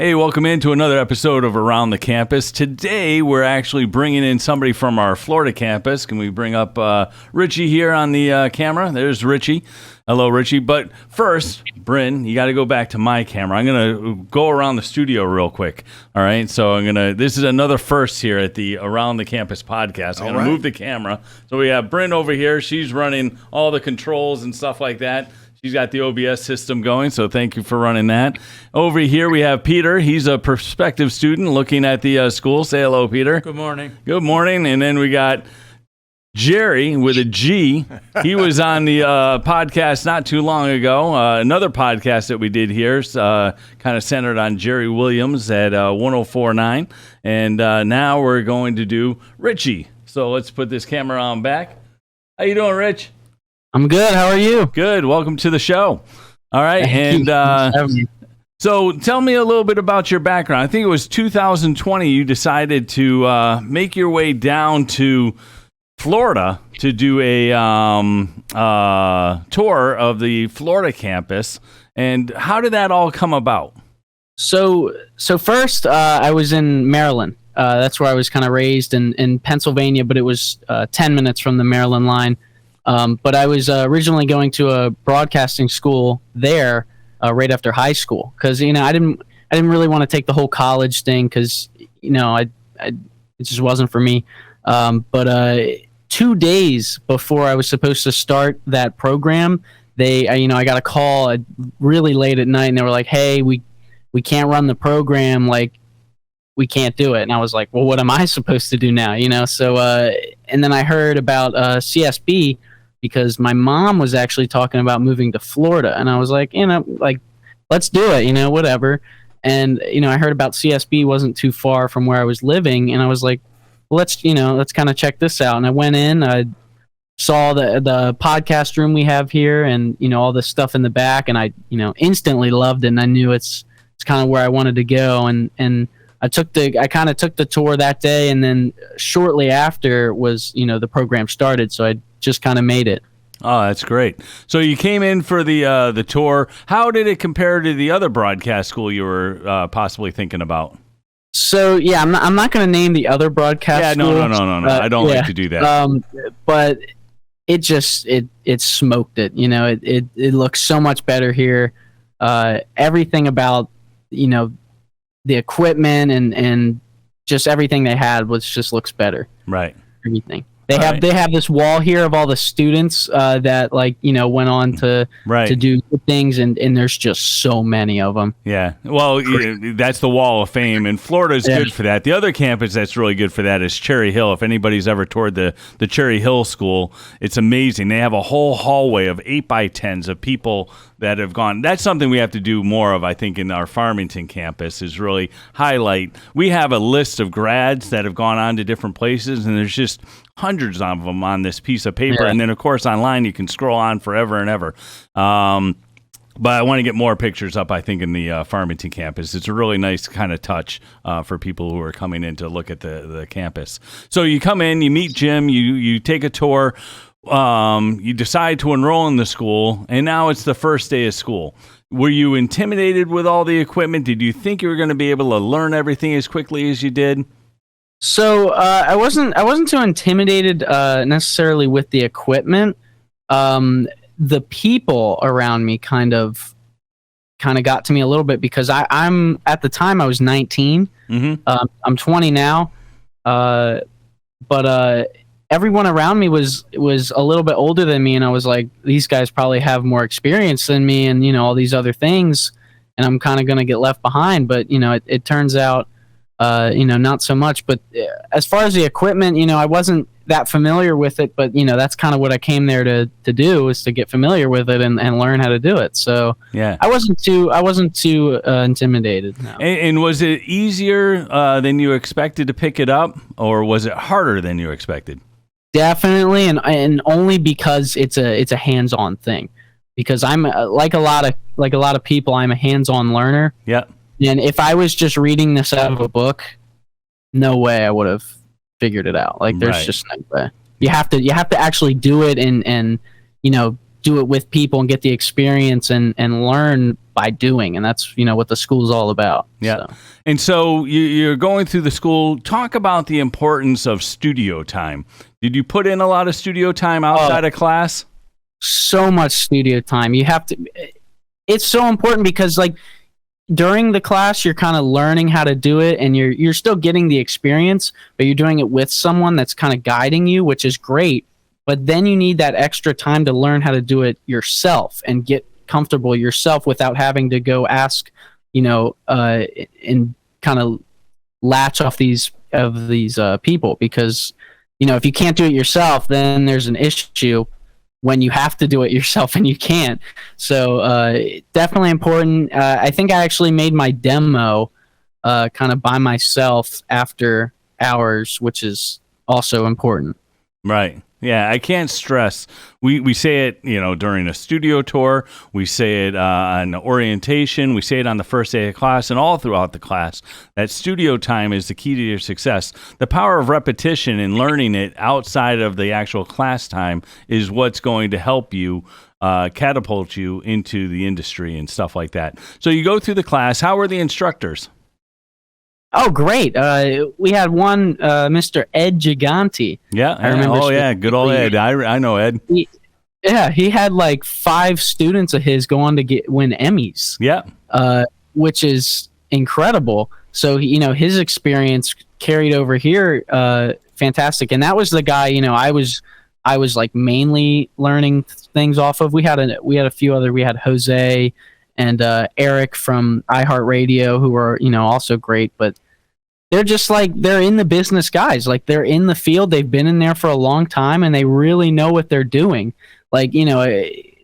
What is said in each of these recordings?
Hey, welcome into another episode of Around the Campus. Today, we're actually bringing in somebody from our Florida campus. Can we bring up Richie here on the camera? There's Richie. Hello, Richie. But first, Bryn, you got to go back to my camera. I'm going to go around the studio real quick. All right. So this is another first here at the Around the Campus podcast. I'm going to move the camera. So we have Bryn over here. She's running all the controls and stuff like that. She's got the OBS system going, so thank you for running that. Over here, we have Peter. He's a prospective student looking at the school. Say hello, Peter. Good morning. Good morning. And then we got Jerry with a G. He was on the podcast not too long ago. Another podcast that we did here, kind of centered on Jerry Williams at 104.9. And now we're going to do Richie. So let's put this camera on back. How you doing, Rich? I'm good. How are you? Good. Welcome to the show. All right. Thank you. So tell me a little bit about your background. I think it was 2020 you decided to make your way down to Florida to do a tour of the Florida campus. And how did that all come about? So first, I was in Maryland. That's where I was kind of raised in Pennsylvania, but it was 10 minutes from the Maryland line. But I was originally going to a broadcasting school there right after high school because I didn't really want to take the whole college thing because it just wasn't for me. But 2 days before I was supposed to start that program, I got a call really late at night and they were like, "Hey, we can't run the program, like we can't do it." And I was like, "Well, what am I supposed to do now?" So and then I heard about CSB. Because my mom was actually talking about moving to Florida, and I was like, let's do it, whatever. And I heard about CSB wasn't too far from where I was living, and I was like, well, let's kind of check this out. And I went in, I saw the podcast room we have here, and all this stuff in the back, and I instantly loved it, and I knew it's kind of where I wanted to go, and I kind of took the tour that day, and then shortly after was the program started, so I just kind of made it. Oh, that's great. So you came in for the tour. How did it compare to the other broadcast school you were possibly thinking about? So yeah, I'm not going to name the other broadcast school. No. I don't like to do that. But it smoked it. It looks so much better here. Everything about the equipment and just everything they had just looks better. Right. Everything. They have this wall here of all the students that went on to do things, and there's just so many of them. Yeah, well, that's the wall of fame, and Florida's good for that. The other campus that's really good for that is Cherry Hill. If anybody's ever toured the Cherry Hill school, it's amazing. They have a whole hallway of 8x10s of people that have gone. That's something we have to do more of, I think, in our Farmington campus, is really highlight. We have a list of grads that have gone on to different places, and there's just hundreds of them on this piece of paper. And then, of course, online you can scroll on forever and ever. But I want to get more pictures up, I think, in the Farmington campus. It's a really nice kind of touch for people who are coming in to look at the campus. So you come in, you meet Jim, you take a tour. You decide to enroll in the school, and now it's the first day of school. Were you intimidated with all the equipment? Did you think you were going to be able to learn everything as quickly as you did? So I wasn't too intimidated necessarily with the equipment. The people around me kind of got to me a little bit because I'm at the time I was 19. Mm-hmm. I'm 20 now, but everyone around me was a little bit older than me, and I was like, these guys probably have more experience than me, and all these other things, and I'm kind of going to get left behind. But it turns out, not so much. But as far as the equipment, I wasn't that familiar with it, but that's kind of what I came there to do, is to get familiar with it and learn how to do it. So yeah, I wasn't too intimidated. No. And was it easier than you expected to pick it up, or was it harder than you expected? Definitely, and only because it's a hands-on thing. Because I'm like a lot of people, I'm a hands-on learner. Yeah. And if I was just reading this out of a book, no way I would have figured it out. Like there's just no way. You have to actually do it and do it with people and get the experience and learn by doing. And that's, what the school is all about. Yeah. So. And so you're going through the school. Talk about the importance of studio time. Did you put in a lot of studio time outside of class? So much studio time. You have to, it's so important because like during the class, you're kind of learning how to do it and you're still getting the experience, but you're doing it with someone that's kind of guiding you, which is great. But then you need that extra time to learn how to do it yourself and get comfortable yourself without having to go ask, and kind of latch off these people, because, if you can't do it yourself, then there's an issue when you have to do it yourself and you can't. So definitely important. I think I actually made my demo kind of by myself after hours, which is also important. Right. Yeah, I can't stress. We say it, during a studio tour. We say it on orientation. We say it on the first day of class and all throughout the class. That studio time is the key to your success. The power of repetition and learning it outside of the actual class time is what's going to help you catapult you into the industry and stuff like that. So you go through the class. How were the instructors? Oh, great. We had one, Mr. Ed Giganti. Yeah. I remember. Oh, yeah. Good old Ed. I know Ed. He had like 5 students of his go on to win Emmys. Yeah. Which is incredible. So, his experience carried over here, fantastic. And that was the guy, I was like mainly learning things off of. We had a few other, we had Jose and Eric from iHeartRadio, who are, also great, but they're just like, they're in the business guys. Like they're in the field. They've been in there for a long time and they really know what they're doing. Like,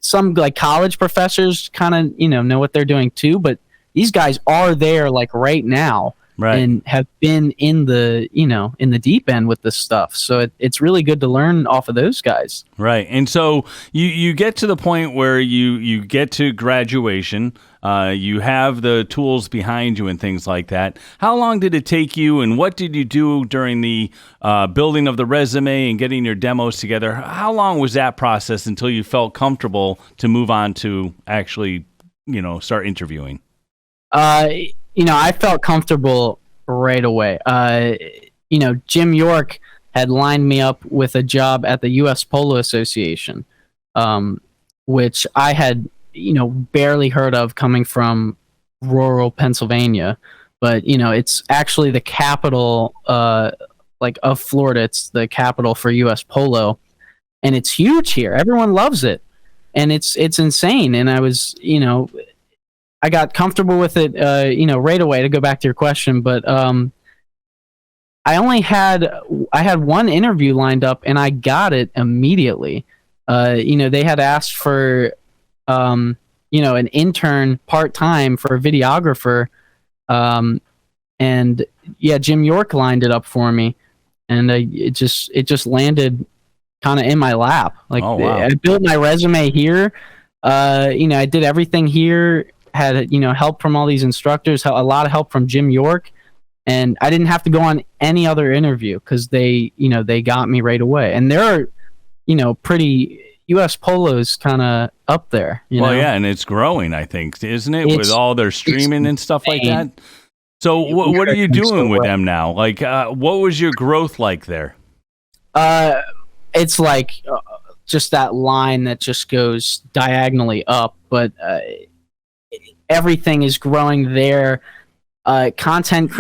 some like college professors kind of, know what they're doing too, but these guys are there like right now. Right. And have been in the, in the deep end with this stuff. So it's really good to learn off of those guys. Right. And so you get to the point where you get to graduation, you have the tools behind you and things like that. How long did it take you and what did you do during the building of the resume and getting your demos together? How long was that process until you felt comfortable to move on to actually, start interviewing? I felt comfortable right away. Jim York had lined me up with a job at the U.S. Polo Association, which I had, barely heard of coming from rural Pennsylvania. But, it's actually the capital, of Florida. It's the capital for U.S. Polo. And it's huge here. Everyone loves it. And it's insane. And I was, I got comfortable with it, right away, to go back to your question. But I had one interview lined up and I got it immediately. They had asked for, an intern part-time for a videographer. And yeah, Jim York lined it up for me. And it just landed kind of in my lap. Like, oh, wow. I built my resume here. I did everything here. Had help from all these instructors, a lot of help from Jim York, and I didn't have to go on any other interview because they got me right away. And they're pretty U.S. Polo's kind of up there. Yeah, and it's growing, I think, isn't it? With all their streaming and stuff like that. So what are you doing with them now? Like, what was your growth like there? It's like just that line that just goes diagonally up, but. Everything is growing there. Content.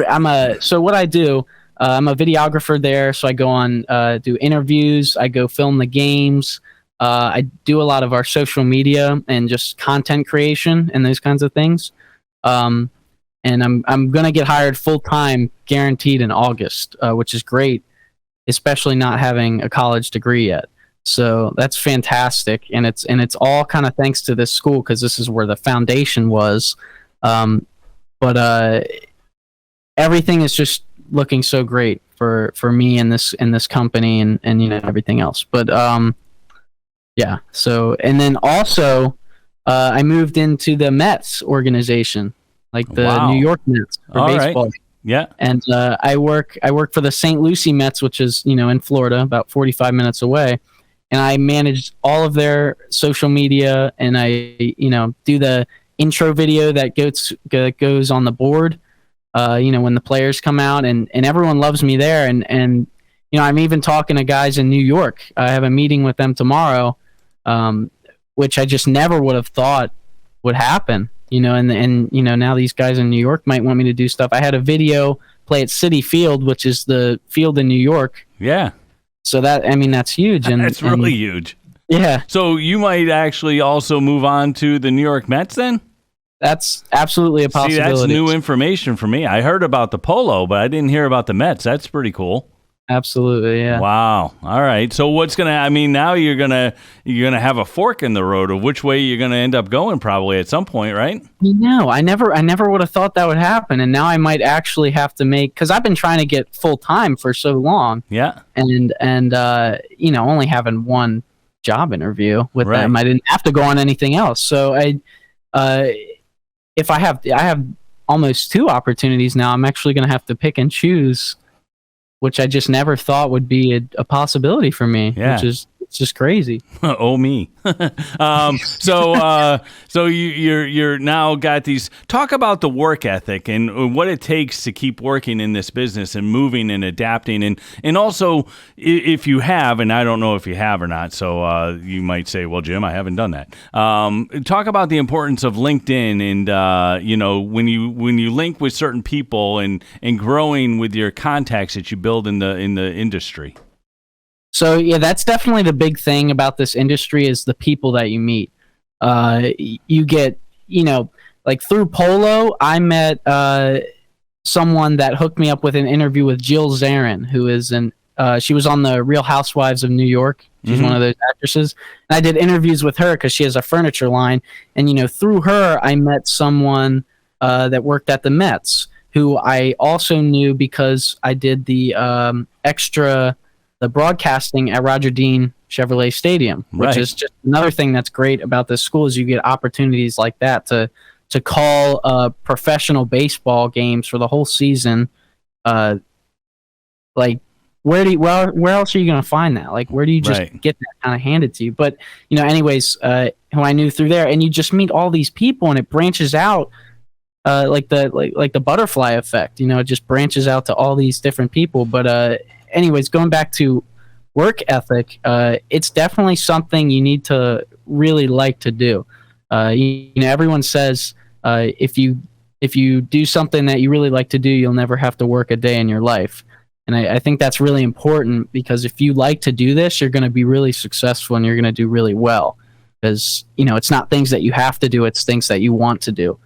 So what I do, I'm a videographer there. So I go on, do interviews. I go film the games. I do a lot of our social media and just content creation and those kinds of things. And I'm gonna get hired full time, guaranteed in August, which is great, especially not having a college degree yet. So that's fantastic, and it's all kind of thanks to this school because this is where the foundation was. But everything is just looking so great for me and this company and everything else. But yeah. So and then also I moved into the Mets organization, like the New York Mets for all baseball. Right. Yeah. And I work for the St. Lucie Mets, which is in Florida, about 45 minutes away. and I manage all of their social media, and I do the intro video that goes on the board. When the players come out, and everyone loves me there, and I'm even talking to guys in New York. I have a meeting with them tomorrow, which I just never would have thought would happen. And now these guys in New York might want me to do stuff. I had a video play at Citi Field, which is the field in New York. Yeah. So that's huge. And that's really huge. Yeah. So you might actually also move on to the New York Mets then? That's absolutely a possibility. See, that's new information for me. I heard about the polo, but I didn't hear about the Mets. That's pretty cool. Absolutely, yeah. Wow. All right. So now you're gonna have a fork in the road of which way you're gonna end up going probably at some point, right? No, I never would have thought that would happen, and now I might actually have to because I've been trying to get full time for so long. Yeah. And only having one job interview with them, I didn't have to go on anything else. So if I have almost 2 opportunities now, I'm actually going to have to pick and choose, which I just never thought would be a possibility for me. Yeah. Which is it's just crazy. Oh me. So you're now got these. Talk about the work ethic and what it takes to keep working in this business and moving and adapting, and also if you have, and I don't know if you have or not. So you might say, well, Jim, I haven't done that. Talk about the importance of LinkedIn and when you link with certain people and growing with your contacts that you build in the industry. So yeah, that's definitely the big thing about this industry is the people that you meet. You get, like through polo, I met someone that hooked me up with an interview with Jill Zarin, who is she was on the Real Housewives of New York. She's one of those actresses. And I did interviews with her because she has a furniture line. And, through her, I met someone that worked at the Mets, who I also knew because I did the the broadcasting at Roger Dean Chevrolet Stadium, which is just another thing that's great about this school is you get opportunities like that to call professional baseball games for the whole season. Like where else are you going to find that? Like where do you just get that kind of handed to you? But anyways, who I knew through there, and you just meet all these people, and it branches out like the butterfly effect. It just branches out to all these different people. But anyways, going back to work ethic, it's definitely something you need to really like to do. Everyone says if you do something that you really like to do, you'll never have to work a day in your life. And I think that's really important because if you like to do this, you're going to be really successful and you're going to do really well. Because it's not things that you have to do; it's things that you want to do.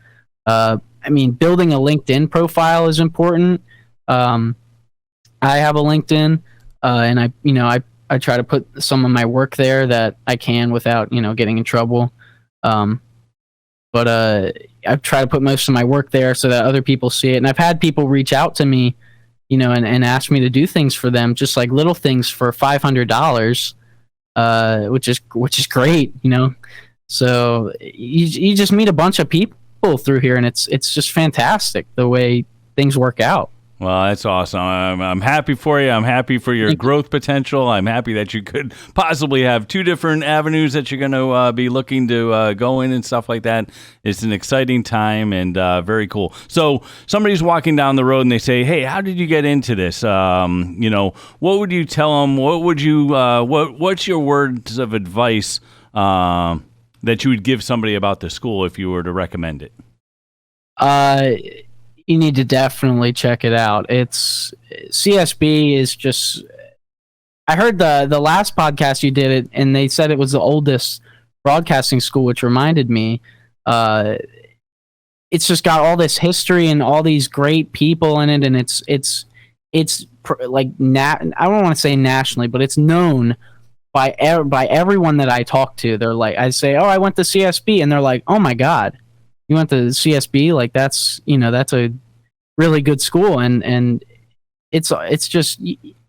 Building a LinkedIn profile is important. I have a LinkedIn, and I try to put some of my work there that I can without getting in trouble. But I try to put most of my work there so that other people see it. And I've had people reach out to me, and ask me to do things for them, just like little things for $500, which is great, So you just meet a bunch of people through here, and it's just fantastic the way things work out. Well, that's awesome. I'm happy for you. I'm happy for your growth potential. I'm happy that you could possibly have 2 different avenues that you're going to be looking to go in and stuff like that. It's an exciting time and very cool. So somebody's walking down the road and they say, hey, how did you get into this? What would you tell them? What would you, what's your words of advice that you would give somebody about the school if you were to recommend it? You need to definitely check it out. It's CSB is just. I heard the last podcast you did it, and they said it was the oldest broadcasting school, which reminded me. It's just got all this history and all these great people in it, and it's like I don't want to say nationally, but it's known by everyone that I talk to. They're like, I say, oh, I went to CSB, and they're like, oh my God. You went to CSB, like that's a really good school, and it's just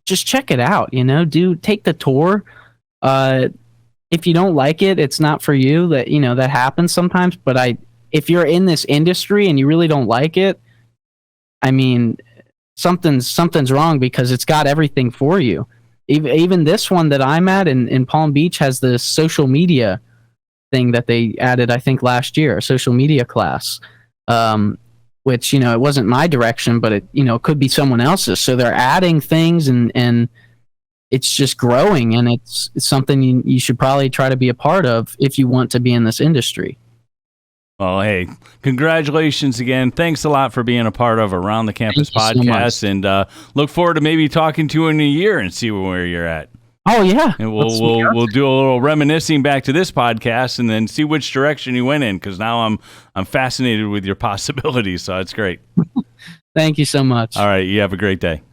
check it out, take the tour. If you don't like it, it's not for you. That happens sometimes. But if you're in this industry and you really don't like it, something's wrong because it's got everything for you. even this one that I'm at in Palm Beach has the social media thing that they added, I think, last year, a social media class, which, it wasn't my direction, but it could be someone else's. So they're adding things, and it's just growing, and it's something you should probably try to be a part of if you want to be in this industry. Well, hey, congratulations again. Thanks a lot for being a part of Around the Campus podcast, so and look forward to maybe talking to you in a year and see where you're at. Oh yeah, and we'll do a little reminiscing back to this podcast, and then see which direction you went in, because now I'm fascinated with your possibilities. So it's great. Thank you so much. All right, you have a great day.